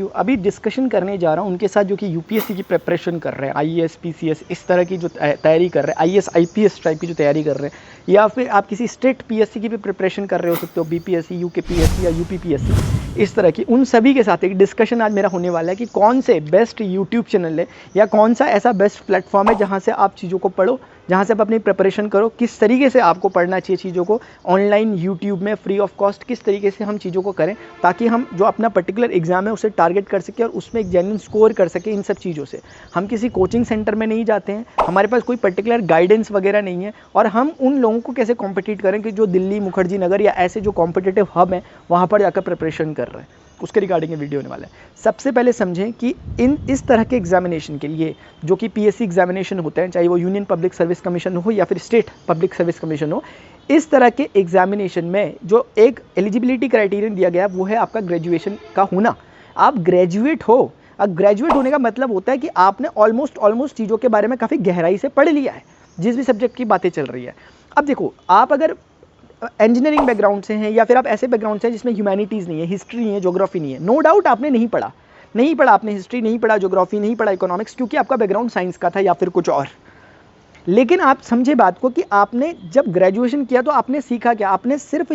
अभी डिस्कशन करने जा रहा हूँ उनके साथ जो कि यूपीएससी की प्रिपरेशन कर रहे हैं, आईएएस पीसीएस इस तरह की जो तैयारी कर रहे हैं, आईएएस आईपीएस टाइप की जो तैयारी कर रहे हैं, या फिर आप किसी स्टेट पीएससी की भी प्रिपरेशन कर रहे हो सकते हो, बीपीएससी, यूकेपीएससी या यूपीपीएससी, इस तरह की उन सभी के साथ एक डिस्कशन आज मेरा होने वाला है कि कौन से बेस्ट यूट्यूब चैनल है या कौन सा ऐसा बेस्ट प्लेटफॉर्म है जहाँ से आप चीज़ों को पढ़ो, जहाँ से आप अपनी प्रिपरेशन करो, किस तरीके से आपको पढ़ना चाहिए चीज़ों को ऑनलाइन यूट्यूब में फ्री ऑफ कॉस्ट, किस तरीके से हम चीज़ों को करें ताकि हम जो अपना पर्टिकुलर एग्जाम है उसे टारगेट कर सके और उसमें एक जेन्युइन स्कोर कर सके। इन सब चीज़ों से हम किसी कोचिंग सेंटर में नहीं जाते हैं, हमारे पास कोई पर्टिकुलर गाइडेंस वगैरह नहीं है, और हम उन लोगों को कैसे कॉम्पिटिट करें कि जो दिल्ली, मुखर्जी नगर या ऐसे जो कॉम्पिटिटिव हब हैं वहाँ पर जाकर प्रिपरेशन कर रहे हैं, उसके रिगार्डिंग ये वीडियो होने वाला है। सबसे पहले समझें कि इस तरह के एग्जामिनेशन के लिए जो कि पीएससी एग्जामिनेशन होते हैं, चाहे वो यूनियन पब्लिक सर्विस कमीशन हो या फिर स्टेट पब्लिक सर्विस कमीशन हो, इस तरह के एग्जामिनेशन में जो एक एलिजिबिलिटी क्राइटेरियन दिया गया वो है आपका ग्रेजुएशन का होना। आप ग्रेजुएट हो। अब ग्रेजुएट होने का मतलब होता है कि आपने ऑलमोस्ट चीज़ों के बारे में काफ़ी गहराई से पढ़ लिया है, जिस भी सब्जेक्ट की बातें चल रही है। अब देखो, आप अगर इंजीनियरिंग बैकग्राउंड से हैं या फिर आप ऐसे बैकग्राउंड से हैं जिसमें ह्यूमैनिटीज़ नहीं है, हिस्ट्री नहीं है, ज्योग्राफी नहीं है, नो डाउट आपने नहीं पढ़ा आपने हिस्ट्री नहीं पढ़ा, ज्योग्राफी नहीं पढ़ा, इकोनॉमिक्स, क्योंकि आपका बैकग्राउंड साइंस का था या फिर कुछ और। लेकिन आप समझे बात को कि आपने जब ग्रेजुएशन किया तो आपने सीखा क्या? आपने सिर्फ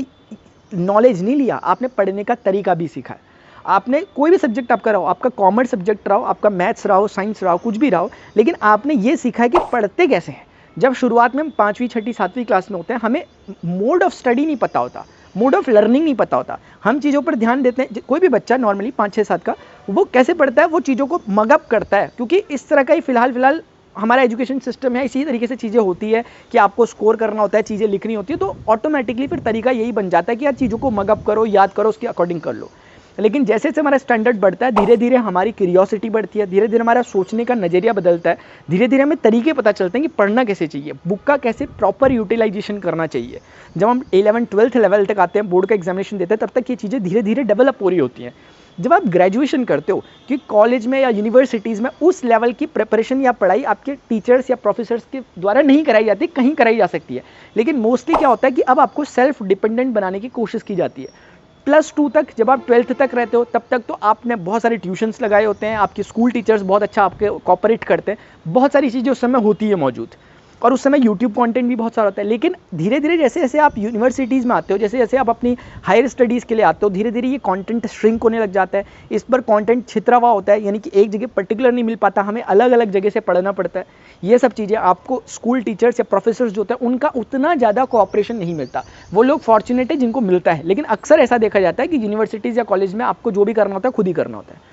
नॉलेज नहीं लिया, आपने पढ़ने का तरीका भी सीखा है। आपने कोई भी सब्जेक्ट आपका रहो, आपका कॉमर्स सब्जेक्ट रहो, आपका मैथ्स रहो, साइंस रहो, कुछ भी रहो, लेकिन आपने ये सीखा है कि पढ़ते कैसे हैं। जब शुरुआत में हम 5वीं 6वीं 7वीं क्लास में होते हैं, हमें मोड ऑफ स्टडी नहीं पता होता, मोड ऑफ लर्निंग नहीं पता होता, हम चीज़ों पर ध्यान देते हैं। कोई भी बच्चा नॉर्मली 5, 6, 7 का, वो कैसे पढ़ता है, वो चीज़ों को मगअप करता है, क्योंकि इस तरह का ही फिलहाल हमारा एजुकेशन सिस्टम है। इसी तरीके से चीज़ें होती है कि आपको स्कोर करना होता है, चीज़ें लिखनी होती है, तो ऑटोमेटिकली फिर तरीका यही बन जाता है कि यार चीज़ों को मगअप करो, याद करो, उसके अकॉर्डिंग कर लो। लेकिन जैसे जैसे हमारा स्टैंडर्ड बढ़ता है, धीरे धीरे हमारी क्यूरियोसिटी बढ़ती है, धीरे धीरे हमारा सोचने का नज़रिया बदलता है, धीरे धीरे हमें तरीके पता चलते हैं कि पढ़ना कैसे चाहिए, बुक का कैसे प्रॉपर यूटिलाइजेशन करना चाहिए। जब हम 11th 12th लेवल तक आते हैं, बोर्ड का एग्जामिनेशन देते हैं, तब तक ये चीज़ें धीरे धीरे डेवलप हो रही होती हैं। जब आप ग्रेजुएशन करते हो कि कॉलेज में या यूनिवर्सिटीज़ में उस लेवल की प्रिपरेशन या पढ़ाई आपके टीचर्स या प्रोफेसर्स के द्वारा नहीं कराई जाती, कहीं कराई जा सकती है, लेकिन मोस्टली क्या होता है कि अब आपको सेल्फ डिपेंडेंट बनाने की कोशिश की जाती है। +2 तक, जब आप 12th तक रहते हो, तब तक तो आपने बहुत सारे ट्यूशन्स लगाए होते हैं, आपके स्कूल टीचर्स बहुत अच्छा आपके कोऑपरेट करते हैं, बहुत सारी चीज़ें उस समय होती है मौजूद, और उस समय यूट्यूब कंटेंट भी बहुत सारा होता है। लेकिन धीरे धीरे जैसे जैसे आप यूनिवर्सिटीज़ में आते हो, जैसे जैसे आप अपनी हायर स्टडीज़ के लिए आते हो, धीरे धीरे ये कंटेंट श्रिंक होने लग जाता है, इस पर कंटेंट छितरा हुआ होता है, यानी कि एक जगह पर्टिकुलर नहीं मिल पाता, हमें अलग अलग जगह से पढ़ना पड़ता है। ये सब चीज़ें आपको स्कूल टीचर्स या प्रोफेसर्स जो होते हैं उनका उतना ज़्यादा कोऑपरेशन नहीं मिलता। वो लोग फॉर्चुनेट है जिनको मिलता है, लेकिन अक्सर ऐसा देखा जाता है कि यूनिवर्सिटीज़ या कॉलेज में आपको जो भी करना होता है खुद ही करना होता है।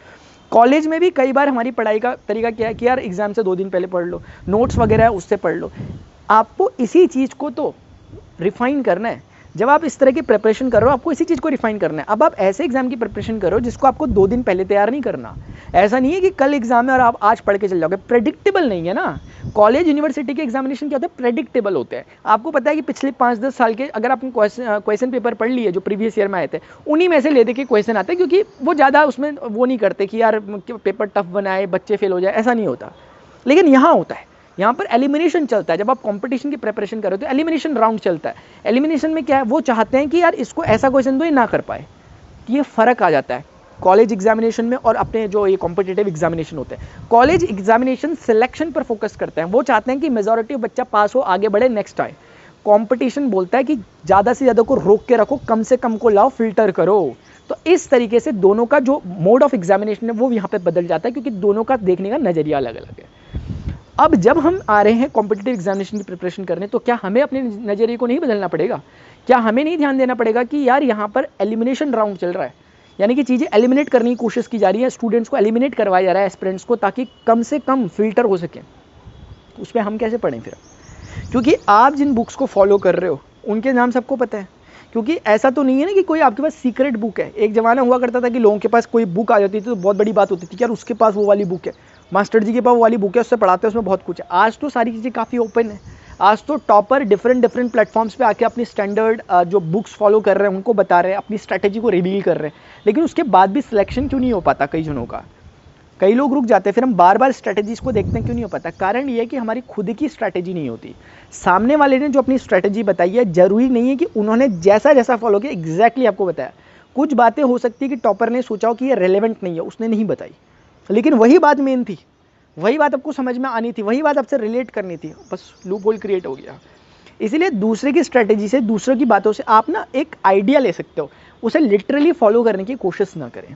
कॉलेज में भी कई बार हमारी पढ़ाई का तरीका क्या है कि यार एग्जाम से 2 दिन पहले पढ़ लो, नोट्स वगैरह है उससे पढ़ लो। आपको इसी चीज़ को तो रिफाइन करना है। जब आप इस तरह की प्रिपरेशन कर रहे हो, आपको इसी चीज़ को रिफाइन करना है। अब आप ऐसे एग्जाम की प्रिपरेशन करो जिसको आपको 2 दिन पहले तैयार नहीं करना। ऐसा नहीं है कि कल एग्जाम है और आप आज पढ़ के चल जाओगे, प्रेडिक्टेबल नहीं है ना। कॉलेज यूनिवर्सिटी के एग्जामिनेशन क्या होते हैं, प्रेडिक्टेबल होते हैं। आपको पता है कि पिछले 5-10 साल के अगर आपने क्वेश्चन पेपर पढ़ लिए जो प्रीवियस ईयर में आए थे, उन्हीं में से ले दे के क्वेश्चन आते हैं, क्योंकि वो ज़्यादा उसमें वो नहीं करते कि यार पेपर टफ बनाए, बच्चे फेल हो जाए, ऐसा नहीं होता। लेकिन यहाँ होता है, यहाँ पर एलिमिनेशन चलता है। जब आप कंपटीशन की प्रिपरेशन करो तो एलिमिनेशन राउंड चलता है। एलिमिनेशन में क्या है, वो चाहते हैं कि यार इसको ऐसा क्वेश्चन दो ये ना कर पाए। ये फ़र्क आ जाता है कॉलेज एग्जामिनेशन में और अपने जो ये कॉम्पिटिटिव एग्जामिनेशन होते हैं। कॉलेज एग्जामिनेशन सिलेक्शन पर फोकस करते हैं, वो चाहते हैं कि मेजॉरिटी ऑफ बच्चा पास हो, आगे बढ़े, नेक्स्ट आए। कॉम्पिटिशन बोलता है कि ज़्यादा से ज़्यादा को रोक के रखो, कम से कम को लाओ, फिल्टर करो। तो इस तरीके से दोनों का जो मोड ऑफ एग्जामिनेशन है वो यहाँ पे बदल जाता है, क्योंकि दोनों का देखने का नज़रिया अलग अलग है। अब जब हम आ रहे हैं कॉम्पिटिटिव एग्जामिनेशन की प्रिपरेशन करने, तो क्या हमें अपने नज़रिए को नहीं बदलना पड़ेगा? क्या हमें नहीं ध्यान देना पड़ेगा कि यार यहाँ पर एलिमिनेशन राउंड चल रहा है, यानी कि चीज़ें एलिमिनेट करने की कोशिश की जा रही है, स्टूडेंट्स को एलिमिनेट करवाया जा रहा है, एस्पिरेंट्स को, ताकि कम से कम फिल्टर हो सके। उस पर हम कैसे पढ़ें फिर? क्योंकि आप जिन बुक्स को फॉलो कर रहे हो उनके नाम सबको पता है। क्योंकि ऐसा तो नहीं है ना कि कोई आपके पास सीक्रेट बुक है। एक ज़माना हुआ करता था कि लोगों के पास कोई बुक आ जाती थी तो बहुत बड़ी बात होती थी कि यार उसके पास वो वाली बुक है, मास्टर जी के पास वो वाली बुक है, उससे पढ़ाते हैं, उसमें बहुत कुछ है। आज तो सारी चीज़ें काफ़ी ओपन है। आज तो टॉपर डिफरेंट प्लेटफॉर्म्स पे आके अपनी स्टैंडर्ड जो बुक्स फॉलो कर रहे हैं उनको बता रहे हैं, अपनी स्ट्रैटेजी को रिवील कर रहे हैं। लेकिन उसके बाद भी सिलेक्शन क्यों नहीं हो पाता कई जनों का? कई लोग रुक जाते हैं, फिर हम बार बार स्ट्रैटेजीज़ को देखते हैं, क्यों नहीं हो पाता? कारण ये है कि हमारी खुद की स्ट्रैटेजी नहीं होती। सामने वाले ने जो अपनी स्ट्रैटेजी बताई है, जरूरी नहीं है कि उन्होंने जैसा जैसा फॉलो किया एग्जैक्टली आपको बताया। कुछ बातें हो सकती है कि टॉपर ने सोचा हो कि ये रेलेवेंट नहीं है, उसने नहीं बताई, लेकिन वही बात मेन थी, वही बात आपको समझ में आनी थी, वही बात आपसे रिलेट करनी थी, बस लूप होल क्रिएट हो गया। इसीलिए दूसरे की स्ट्रेटेजी से, दूसरों की बातों से आप ना एक आइडिया ले सकते हो, उसे लिटरली फॉलो करने की कोशिश ना करें।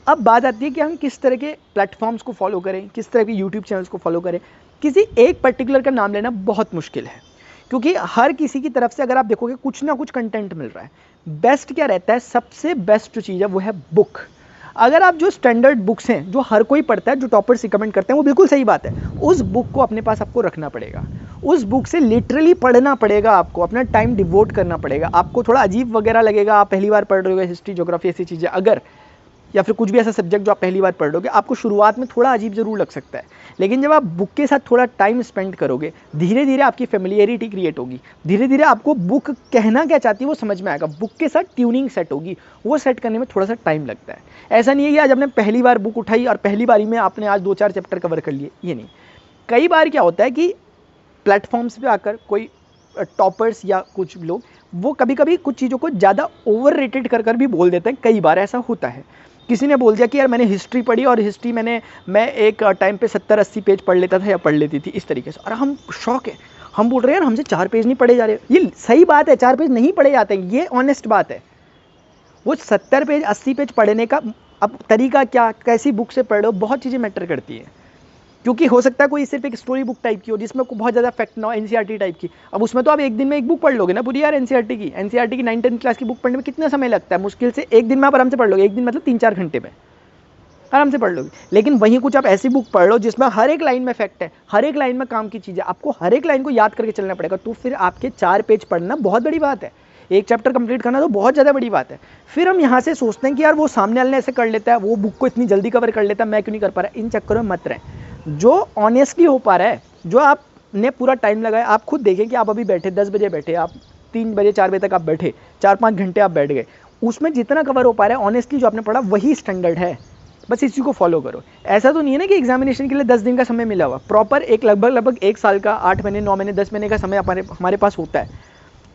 अब बात आती है कि हम किस तरह के प्लेटफॉर्म्स को फॉलो करें, किस तरह के यूट्यूब चैनल्स को फॉलो करें। किसी एक पर्टिकुलर का नाम लेना बहुत मुश्किल है, क्योंकि हर किसी की तरफ से अगर आप देखोगे कुछ ना कुछ कंटेंट मिल रहा है। बेस्ट क्या रहता है, सबसे बेस्ट जो चीज़ है वो है बुक। अगर आप जो स्टैंडर्ड बुक्स हैं जो हर कोई पढ़ता है, जो टॉपर्स रिकमेंड करते हैं, वो बिल्कुल सही बात है, उस बुक को अपने पास आपको रखना पड़ेगा, उस बुक से लिटरली पढ़ना पड़ेगा, आपको अपना टाइम डिवोट करना पड़ेगा। आपको थोड़ा अजीब वगैरह लगेगा, आप पहली बार पढ़ रहे हो, हिस्ट्री ज्योग्राफी ऐसी चीज़ें अगर, या फिर कुछ भी ऐसा सब्जेक्ट जो आप पहली बार पढ़ रहे हो, आपको शुरुआत में थोड़ा अजीब जरूर लग सकता है, लेकिन जब आप बुक के साथ थोड़ा टाइम स्पेंड करोगे, धीरे धीरे आपकी फेमिलियरिटी क्रिएट होगी, धीरे धीरे आपको बुक कहना क्या चाहती है वो समझ में आएगा, बुक के साथ ट्यूनिंग सेट होगी, वो सेट करने में थोड़ा सा टाइम लगता है। ऐसा नहीं है कि आज आपने पहली बार बुक उठाई और पहली बारी में आपने आज 2-4 चैप्टर कवर कर लिए, ये नहीं। कई बार क्या होता है कि प्लेटफॉर्म्स पे आकर कोई टॉपर्स या कुछ लोग वो कभी कभी कुछ चीज़ों को ज़्यादा ओवर रेटेड कर भी बोल देते हैं, कई बार ऐसा होता है। किसी ने बोल दिया कि यार मैंने हिस्ट्री पढ़ी और हिस्ट्री मैं एक टाइम पे 70-80 पेज पढ़ लेता था या पढ़ लेती थी इस तरीके से, और हम शौक है, हम बोल रहे हैं यार हमसे 4 पेज नहीं पढ़े जा रहे। ये सही बात है, 4 पेज नहीं पढ़े जाते हैं, ये ऑनेस्ट बात है। वो 70 पेज 80 पेज पढ़ने का अब तरीका क्या, कैसी बुक से पढ़ रहे हो, बहुत चीज़ें मैटर करती है। क्योंकि हो सकता है कोई सिर्फ एक स्टोरी बुक टाइप की हो जिसमें बहुत ज़्यादा फैक्ट ना हो, एनसीईआरटी टाइप की, अब उसमें तो आप एक दिन में एक बुक पढ़ लोगे ना पूरी यार। एनसीईआरटी की 9-10 क्लास की बुक पढ़ने में कितना समय लगता है, मुश्किल से एक दिन में आप आराम से पढ़ लोगे, एक दिन मतलब 3-4 घंटे में आराम से पढ़ लोगे। लेकिन वहीं कुछ आप ऐसी बुक पढ़ लो जिसमें हर एक लाइन में फैक्ट है, हर एक लाइन में काम की चीज़ है, आपको हर एक लाइन को याद करके चलना पड़ेगा, तो फिर आपके 4 पेज पढ़ना बहुत बड़ी बात है, एक चैप्टर कंप्लीट करना तो बहुत ज़्यादा बड़ी बात है। फिर हम यहाँ से सोचते हैं कि यार वो सामने वाले ने ऐसे कर लेता है, वो बुक को इतनी जल्दी कवर कर लेता है, मैं क्यों नहीं कर पा रहा। इन चक्करों में मत रहें। जो ऑनेस्टली हो पा रहा है, जो आपने पूरा टाइम लगाया, आप खुद देखें कि आप अभी बैठे 10 बजे बैठे, आप 3 बजे 4 बजे तक आप बैठे, 4-5 घंटे आप बैठ गए, उसमें जितना कवर हो पा रहा है ऑनेस्टली जो आपने पढ़ा वही स्टैंडर्ड है, बस इसी को फॉलो करो। ऐसा तो नहीं है ना कि एग्जामिनेशन के लिए 10 दिन का समय मिला हुआ, प्रॉपर एक लगभग 1 साल का, 8 महीने 9 महीने 10 महीने का समय हमारे पास होता है।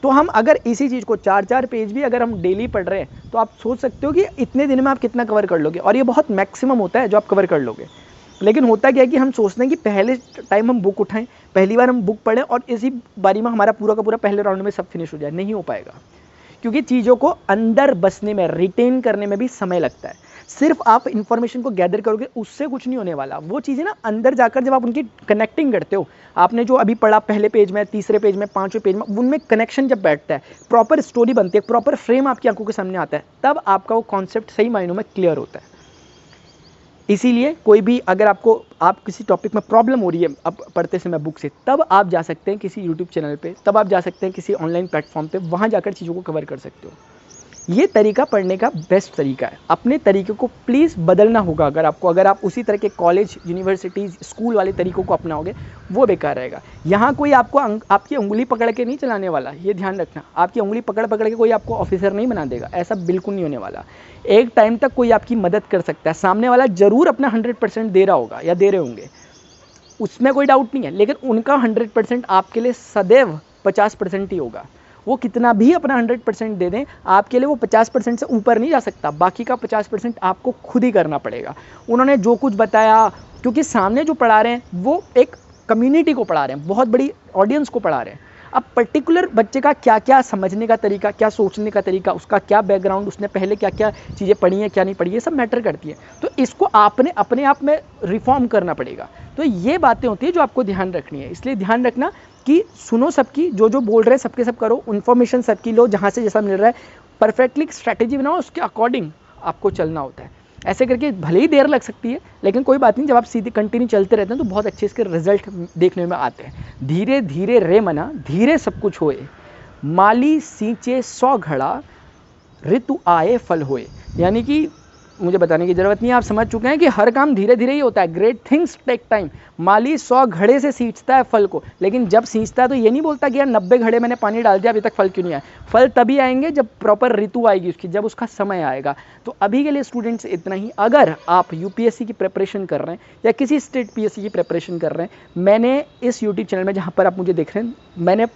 तो हम अगर इसी चीज़ को 4-4 पेज भी अगर हम डेली पढ़ रहे हैं तो आप सोच सकते हो कि इतने दिन में आप कितना कवर कर लोगे, और ये बहुत मैक्सिमम होता है जो आप कवर कर लोगे। लेकिन होता क्या है कि हम सोचते हैं कि पहले टाइम हम बुक उठाएं, पहली बार हम बुक पढ़ें और इसी बारी में हमारा पूरा का पूरा पहले राउंड में सब फिनिश हो जाए, नहीं हो पाएगा, क्योंकि चीज़ों को अंदर बसने में, रिटेन करने में भी समय लगता है। सिर्फ आप इन्फॉर्मेशन को गैदर करोगे उससे कुछ नहीं होने वाला, वो चीज़ें ना अंदर जाकर जब आप उनकी कनेक्टिंग करते हो, आपने जो अभी पढ़ा पहले पेज में, तीसरे पेज में, 5वें पेज में, उनमें कनेक्शन जब बैठता है, प्रॉपर स्टोरी बनती है, प्रॉपर फ्रेम आपकी आंखों के सामने आता है, तब आपका वो कॉन्सेप्ट सही मायनों में क्लियर होता है। इसीलिए कोई भी अगर आप किसी टॉपिक में प्रॉब्लम हो रही है अब पढ़ते समय बुक से, तब आप जा सकते हैं किसी यूट्यूब चैनल पे, तब आप जा सकते हैं किसी ऑनलाइन प्लेटफॉर्म पे, वहाँ जाकर चीज़ों को कवर कर सकते हो। ये तरीका पढ़ने का बेस्ट तरीका है। अपने तरीके को प्लीज़ बदलना होगा। अगर आप उसी तरह के कॉलेज, यूनिवर्सिटीज़, स्कूल वाले तरीकों को अपनाओगे वो बेकार रहेगा। यहाँ कोई आपको आपकी उंगली पकड़ के नहीं चलाने वाला, ये ध्यान रखना। आपकी उंगली पकड़ के कोई आपको ऑफिसर नहीं बना देगा, ऐसा बिल्कुल नहीं होने वाला। एक टाइम तक कोई आपकी मदद कर सकता है, सामने वाला ज़रूर अपना 100% दे रहा होगा या दे रहे होंगे, उसमें कोई डाउट नहीं है, लेकिन उनका 100% आपके लिए सदैव 50% ही होगा। वो कितना भी अपना 100% दे दें, आपके लिए वो 50% से ऊपर नहीं जा सकता। बाकी का 50% आपको खुद ही करना पड़ेगा। उन्होंने जो कुछ बताया, क्योंकि सामने जो पढ़ा रहे हैं वो एक कम्युनिटी को पढ़ा रहे हैं, बहुत बड़ी ऑडियंस को पढ़ा रहे हैं। अब पर्टिकुलर बच्चे का क्या क्या समझने का तरीका, क्या सोचने का तरीका, उसका क्या बैकग्राउंड, उसने पहले क्या क्या चीज़ें पढ़ी हैं, क्या नहीं पढ़ी, ये सब मैटर करती है। तो इसको आपने अपने आप में रिफॉर्म करना पड़ेगा। तो ये बातें होती है जो आपको ध्यान रखनी है। इसलिए ध्यान रखना कि सुनो सबकी, जो बोल रहे हैं सबके सब करो, इन्फॉर्मेशन सबकी लो, जहाँ से जैसा मिल रहा है परफेक्टली स्ट्रैटेजी बनाओ, उसके अकॉर्डिंग आपको चलना होता है। ऐसे करके भले ही देर लग सकती है, लेकिन कोई बात नहीं, जब आप सीधे कंटिन्यू चलते रहते हैं तो बहुत अच्छे इसके रिजल्ट देखने में आते हैं। धीरे धीरे रे मना, धीरे सब कुछ होए, माली सींचे 100 घड़ा, ऋतु आए फल होए। यानी कि मुझे बताने की ज़रूरत नहीं है, आप समझ चुके हैं कि हर काम धीरे धीरे ही होता है। Great things take time. माली 100 घड़े से सींचता है फल को, लेकिन जब सींचता है तो ये नहीं बोलता कि यार 90 घड़े मैंने पानी डाल दिया, अभी तक फल क्यों नहीं आया। फल तभी आएंगे जब प्रॉपर ऋतु आएगी उसकी, जब उसका समय आएगा। तो अभी के लिए स्टूडेंट्स इतना ही। अगर आप यूपीएससी की प्रिपरेशन कर रहे हैं या किसी स्टेट पीएससी की प्रिपरेशन कर रहे हैं, मैंने इस यूट्यूब चैनल में जहाँ पर आप मुझे देख रहे हैं, मैंने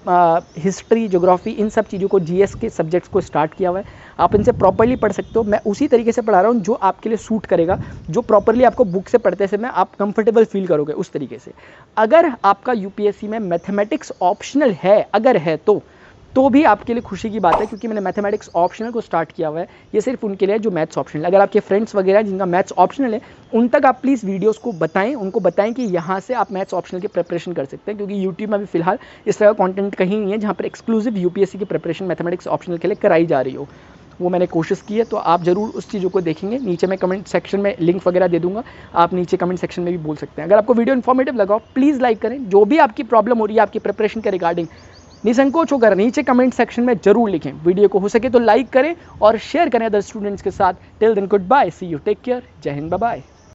हिस्ट्री, ज्योग्राफी, इन सब चीज़ों को, जीएस के सब्जेक्ट्स को स्टार्ट किया हुआ है। आप इनसे प्रॉपर्ली पढ़ सकते हो। मैं उसी तरीके से पढ़ा रहा हूँ जो आपके लिए सूट करेगा, जो प्रॉपर्ली आपको बुक से पढ़ते समय आप कंफर्टेबल फील करोगे उस तरीके से। अगर आपका यूपीएससी में मैथमेटिक्स ऑप्शनल है, अगर है तो भी आपके लिए खुशी की बात है, क्योंकि मैंने मैथमेटिक्स ऑप्शनल को स्टार्ट किया हुआ है। ये सिर्फ उनके लिए जो मैथ्स ऑप्शनल है। अगर आपके फ्रेंड्स वगैरह जिनका मैथ्स ऑप्शनल है, उन तक आप प्लीज़ वीडियोस को बताएं, उनको बताएं कि यहाँ से आप मैथ्स ऑप्शनल की प्रिपरेशन कर सकते हैं, क्योंकि यूट्यूब में अभी फिलहाल इस तरह का कंटेंट कहीं नहीं है जहाँ पर एक्सक्लूसिव यूपीएससी की प्रिपरेशन मैथमेटिक्स ऑप्शनल के लिए कराई जा रही हो। वो मैंने कोशिश की है, तो आप ज़रूर उस चीज़ों को देखेंगे। नीचे मैं कमेंट सेक्शन में लिंक वगैरह दे दूंगा, आप नीचे कमेंट सेक्शन में भी बोल सकते हैं। अगर आपको वीडियो इन्फॉर्मेटिव लगा, प्लीज़ लाइक करें। जो भी आपकी प्रॉब्लम हो रही है आपकी प्रिपरेशन के रिगार्डिंग, निसंकोच होकर नीचे कमेंट सेक्शन में जरूर लिखें। वीडियो को हो सके तो लाइक करें और शेयर करें अदर स्टूडेंट्स के साथ। Till then good bye, see you, take care, Jai Hind, bye bye.